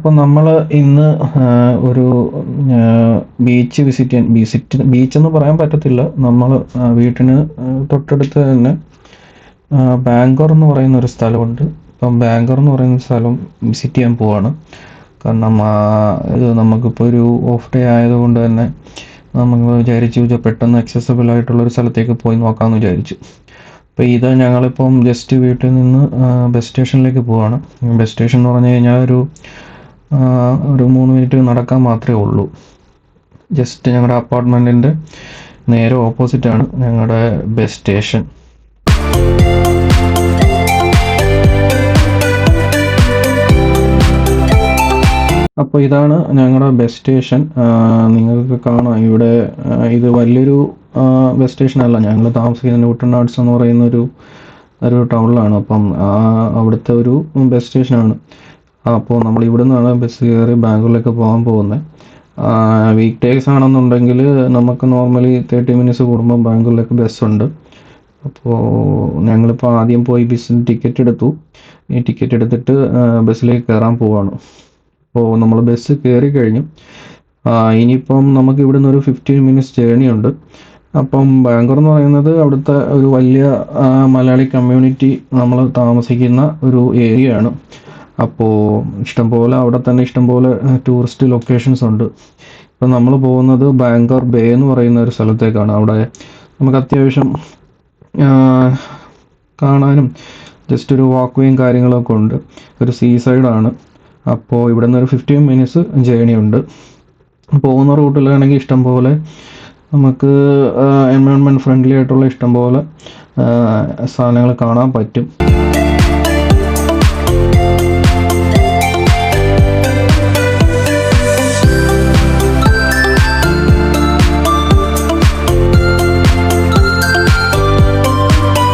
അപ്പോൾ നമ്മൾ ഇന്ന് ഒരു ബീച്ച് ബീച്ചെന്ന് പറയാൻ പറ്റത്തില്ല. നമ്മൾ വീട്ടിന് തൊട്ടടുത്ത് തന്നെ ബാങ്കോർ എന്ന് പറയുന്ന ഒരു സ്ഥലമുണ്ട്. അപ്പം ബാങ്കോർ എന്ന് പറയുന്ന സ്ഥലം വിസിറ്റ് ചെയ്യാൻ പോവാണ്. കാരണം ഇത് നമുക്കിപ്പോൾ ഒരു ഓഫ് ഡേ ആയതുകൊണ്ട് തന്നെ നമ്മൾ വിചാരിച്ചു പെട്ടെന്ന് accessible ആയിട്ടുള്ള ഒരു സ്ഥലത്തേക്ക് പോയി നോക്കാമെന്ന് വിചാരിച്ചു. അപ്പോൾ ഇത് ഞങ്ങളിപ്പം ജസ്റ്റ് വീട്ടിൽ നിന്ന് ബസ് സ്റ്റേഷനിലേക്ക് പോവാണ്. ബസ് സ്റ്റേഷൻ എന്ന് പറഞ്ഞു കഴിഞ്ഞാൽ ഒരു 3 മിനിറ്റ് നടക്കാൻ മാത്രമേ ഉള്ളൂ. ജസ്റ്റ് ഞങ്ങളുടെ അപ്പാർട്ട്മെൻറ്റിൻ്റെ നേരെ ഓപ്പോസിറ്റാണ് ഞങ്ങളുടെ ബസ് സ്റ്റേഷൻ. അപ്പോൾ ഇതാണ് ഞങ്ങളുടെ ബസ് സ്റ്റേഷൻ. നിങ്ങൾക്ക് കാണാം ഇവിടെ ഇത് വലിയൊരു ബസ് സ്റ്റേഷൻ അല്ല. ഞങ്ങൾ താമസിക്കുന്ന ന്യൂട്ടൺ ആർട്സ് എന്ന് പറയുന്ന ഒരു ടൗണിലാണ്. അപ്പം അവിടുത്തെ ഒരു ബസ് സ്റ്റേഷനാണ്. അപ്പോൾ നമ്മൾ ഇവിടെ നിന്നാണ് ബസ് കയറി ബാംഗ്ലൂരിലേക്ക് പോകാൻ പോകുന്നത്. വീക്ക് ഡേയ്സ് ആണെന്നുണ്ടെങ്കിൽ നമുക്ക് നോർമലി 30 മിനിറ്റ്സ് കൂടുമ്പോൾ ബാംഗ്ലൂരിലേക്ക് ബസ്സുണ്ട്. അപ്പോൾ ഞങ്ങളിപ്പോൾ ആദ്യം പോയി ബസ്സിന് ടിക്കറ്റ് എടുത്തു. ഈ ടിക്കറ്റ് എടുത്തിട്ട് ബസ്സിലേക്ക് കയറാൻ പോവാണ്. അപ്പോൾ നമ്മൾ ബസ് കയറി കഴിഞ്ഞു. ഇനിയിപ്പം നമുക്ക് ഇവിടുന്ന് ഒരു 15 മിനിറ്റ്സ് ജേർണി ഉണ്ട്. അപ്പം ബാംഗ്ലൂർ എന്ന് പറയുന്നത് അവിടുത്തെ ഒരു വലിയ മലയാളി കമ്മ്യൂണിറ്റി നമ്മൾ താമസിക്കുന്ന ഒരു ഏരിയ ആണ്. അപ്പോൾ ഇഷ്ടംപോലെ അവിടെ തന്നെ ഇഷ്ടംപോലെ ടൂറിസ്റ്റ് ലൊക്കേഷൻസ് ഉണ്ട്. ഇപ്പം നമ്മൾ പോകുന്നത് ബാങ്കോർ ബേ എന്ന് പറയുന്ന ഒരു സ്ഥലത്തേക്കാണ്. അവിടെ നമുക്ക് അത്യാവശ്യം കാണാനും ജസ്റ്റ് ഒരു വാക്ക് വേയും കാര്യങ്ങളൊക്കെ ഉണ്ട്. ഒരു സീ സൈഡാണ്. അപ്പോൾ ഇവിടെ നിന്ന് ഒരു 15 മിനിറ്റ്സ് ജേണി ഉണ്ട്. പോകുന്ന റൂട്ടിലാണെങ്കിൽ ഇഷ്ടംപോലെ നമുക്ക് എൻവയോൺമെൻറ്റ് ഫ്രണ്ട്ലി ആയിട്ടുള്ള ഇഷ്ടംപോലെ സാധനങ്ങൾ കാണാൻ പറ്റും.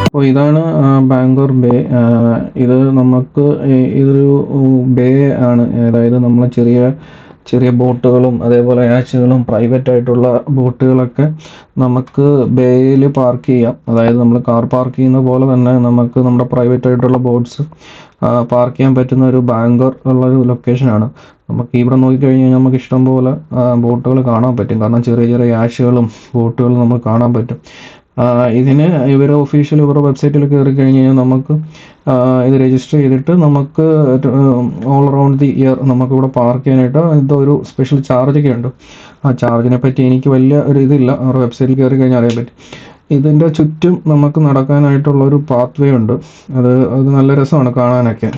അപ്പോൾ ഇതാണ് ബാങ്കോർ ബേ. ഇത് നമുക്ക് ഇതൊരു ബേ ആണ്. അതായത് നമ്മൾ ചെറിയ ചെറിയ ബോട്ടുകളും അതേപോലെ ആച്ചുകളും പ്രൈവറ്റ് ആയിട്ടുള്ള ബോട്ടുകളൊക്കെ നമുക്ക് ബേയിൽ പാർക്ക് ചെയ്യാം. അതായത് നമ്മൾ കാർ പാർക്ക് ചെയ്യുന്ന പോലെ തന്നെ നമുക്ക് നമ്മുടെ പ്രൈവറ്റ് ആയിട്ടുള്ള ബോട്ട്സ് പാർക്ക് ചെയ്യാൻ പറ്റുന്ന ഒരു ബാങ്കോർ ഉള്ളൊരു ലൊക്കേഷനാണ്. നമുക്ക് ഇവിടെ നോക്കിക്കഴിഞ്ഞാൽ നമുക്ക് ഇഷ്ടംപോലെ ബോട്ടുകൾ കാണാൻ പറ്റും. കാരണം ചെറിയ ചെറിയ ആച്ചുകളും ബോട്ടുകളും നമുക്ക് കാണാൻ പറ്റും. ഇതിന് ഇവരുടെ വെബ്സൈറ്റിൽ കയറി കഴിഞ്ഞ് കഴിഞ്ഞാൽ നമുക്ക് ഇത് രജിസ്റ്റർ ചെയ്തിട്ട് നമുക്ക് ഓൾ അറൗണ്ട് ദി ഇയർ നമുക്കിവിടെ പാർക്ക് ചെയ്യാനായിട്ട് എന്തോ ഒരു സ്പെഷ്യൽ ചാർജൊക്കെ ഉണ്ട്. ആ ചാർജിനെ പറ്റി എനിക്ക് വലിയ ഒരു ഇതില്ല. അവരുടെ വെബ്സൈറ്റിൽ കയറി കഴിഞ്ഞാൽ അറിയാൻ പറ്റും. ഇതിൻ്റെ ചുറ്റും നമുക്ക് നടക്കാനായിട്ടുള്ളൊരു പാത്ത് വേ ഉണ്ട്. അത് നല്ല രസമാണ് കാണാനൊക്കെ.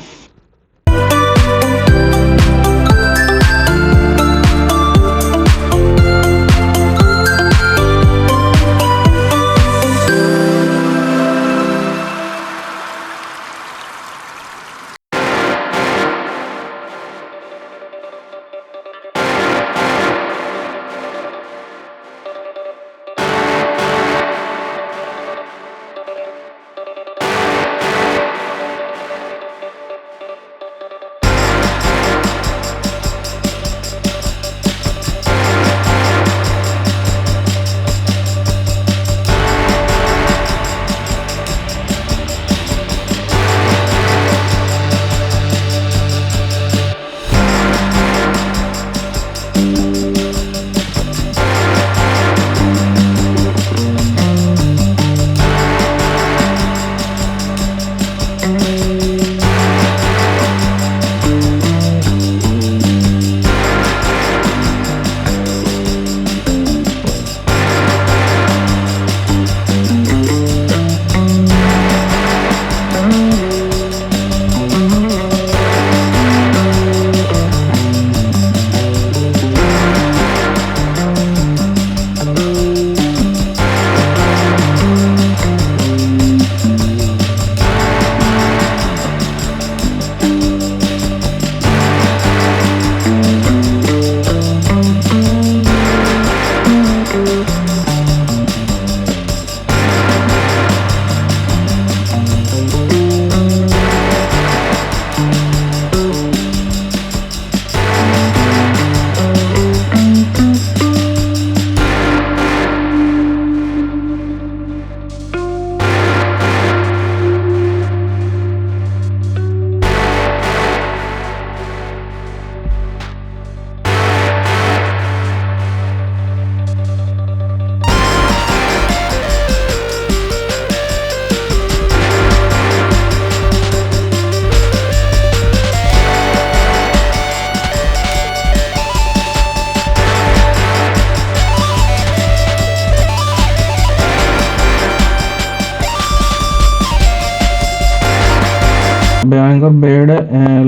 ബാങ്കർ ബേയുടെ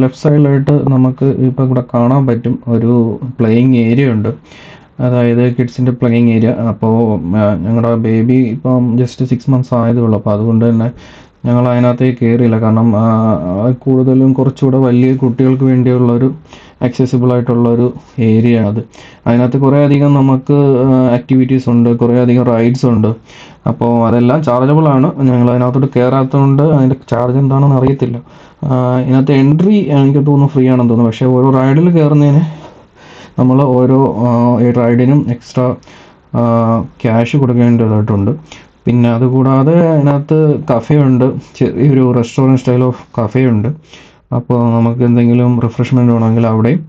ലെഫ്റ്റ് സൈഡിലായിട്ട് നമുക്ക് ഇപ്പോൾ ഇവിടെ കാണാൻ പറ്റും ഒരു പ്ലേയിങ് ഏരിയ ഉണ്ട്. അതായത് കിഡ്സിൻ്റെ പ്ലേയിങ് ഏരിയ. അപ്പോൾ ഞങ്ങളുടെ ബേബി ഇപ്പം ജസ്റ്റ് 6 മന്ത്സ് ആയതേ ഉള്ളൂ. അപ്പോൾ അതുകൊണ്ട് തന്നെ ഞങ്ങൾ അതിനകത്തേക്ക് കയറിയില്ല. കാരണം കൂടുതലും കുറച്ചുകൂടെ വലിയ കുട്ടികൾക്ക് വേണ്ടിയുള്ളൊരു ആക്സസിബിൾ ആയിട്ടുള്ളൊരു ഏരിയ അത്. അതിനകത്ത് കുറേ അധികം നമുക്ക് ആക്ടിവിറ്റീസ് ഉണ്ട്, കുറേ അധികം റൈഡ്സ് ഉണ്ട്. അപ്പോൾ അതെല്ലാം ചാർജബിൾ ആണ്. ഞങ്ങൾ അതിനകത്തോട്ട് കയറാത്തതുകൊണ്ട് അതിൻ്റെ ചാർജ് എന്താണെന്ന് അറിയത്തില്ല. ഇതിനകത്ത് എൻട്രി എനിക്ക് തോന്നുന്നു ഫ്രീ ആണെന്ന് തോന്നുന്നു. പക്ഷേ ഓരോ റൈഡിൽ കയറുന്നതിന് നമ്മൾ ഓരോ റൈഡിനും എക്സ്ട്രാ ക്യാഷ് കൊടുക്കേണ്ടതായിട്ടുണ്ട്. പിന്നെ അതുകൂടാതെ അതിനകത്ത് കഫേ ഉണ്ട്, ചെറിയൊരു റെസ്റ്റോറൻറ്റ് സ്റ്റൈൽ ഓഫ് കഫേ ഉണ്ട്. അപ്പോൾ നമുക്ക് എന്തെങ്കിലും റിഫ്രഷ്മെൻറ്റ് വേണമെങ്കിൽ അവിടെയും.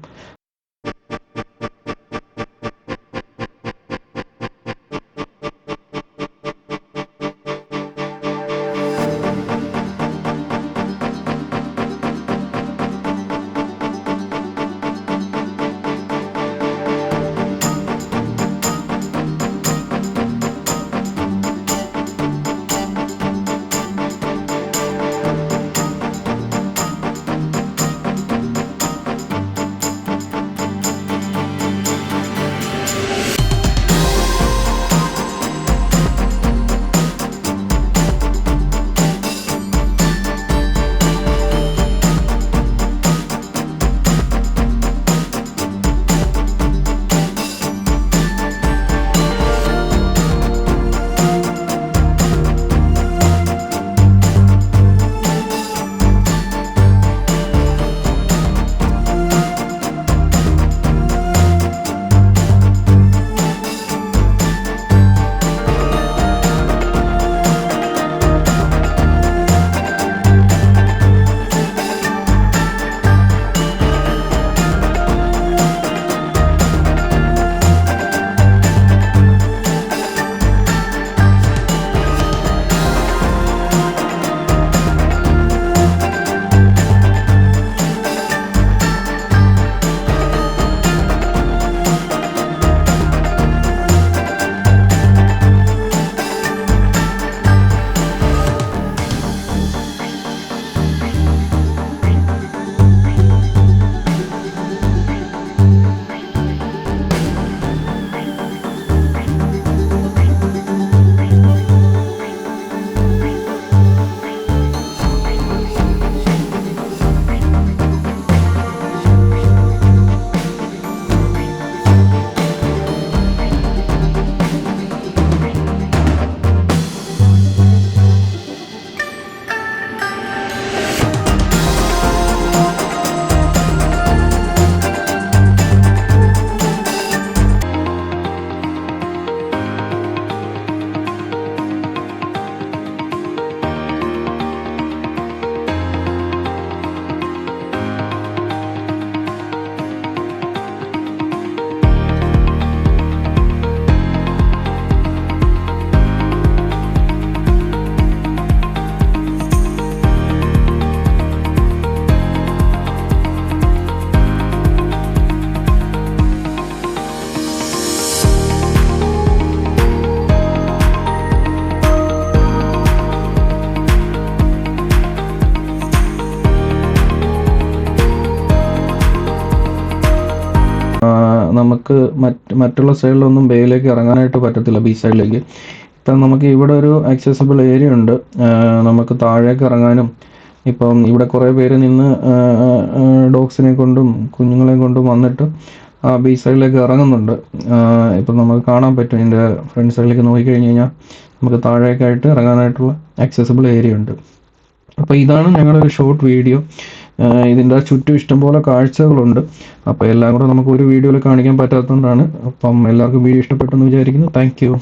നമുക്ക് മറ്റുള്ള സൈഡിലൊന്നും ബേയിലേക്ക് ഇറങ്ങാനായിട്ട് പറ്റത്തില്ല, ബീച്ച് സൈഡിലേക്ക്. ഇപ്പം നമുക്ക് ഇവിടെ ഒരു ആക്സസിബിൾ ഏരിയ ഉണ്ട്. നമുക്ക് താഴേക്ക് ഇറങ്ങാനും. ഇപ്പം ഇവിടെ കുറേ പേര് നിന്ന് ഡോഗ്സിനെ കൊണ്ടും കുഞ്ഞുങ്ങളെ കൊണ്ടും വന്നിട്ട് ബീച്ച് സൈഡിലേക്ക് ഇറങ്ങുന്നുണ്ട്. ഇപ്പം നമുക്ക് കാണാൻ പറ്റും, ഇതിൻ്റെ ഫ്രണ്ട് സൈഡിലേക്ക് നോക്കിക്കഴിഞ്ഞ് കഴിഞ്ഞാൽ നമുക്ക് താഴേക്കായിട്ട് ഇറങ്ങാനായിട്ടുള്ള ആക്സസിബിൾ ഏരിയ ഉണ്ട്. അപ്പോൾ ഇതാണ് ഞങ്ങളുടെ ഒരു ഷോർട്ട് വീഡിയോ. ഇതിൻ്റെ ചുറ്റും ഇഷ്ടംപോലെ കാഴ്ചകളുണ്ട്. അപ്പോൾ എല്ലാം കൂടെ നമുക്ക് ഒരു വീഡിയോയിൽ കാണിക്കാൻ പറ്റാത്തതുകൊണ്ടാണ്. അപ്പം എല്ലാവർക്കും വീഡിയോ ഇഷ്ടപ്പെട്ടെന്ന് വിചാരിക്കുന്നു. Thank you.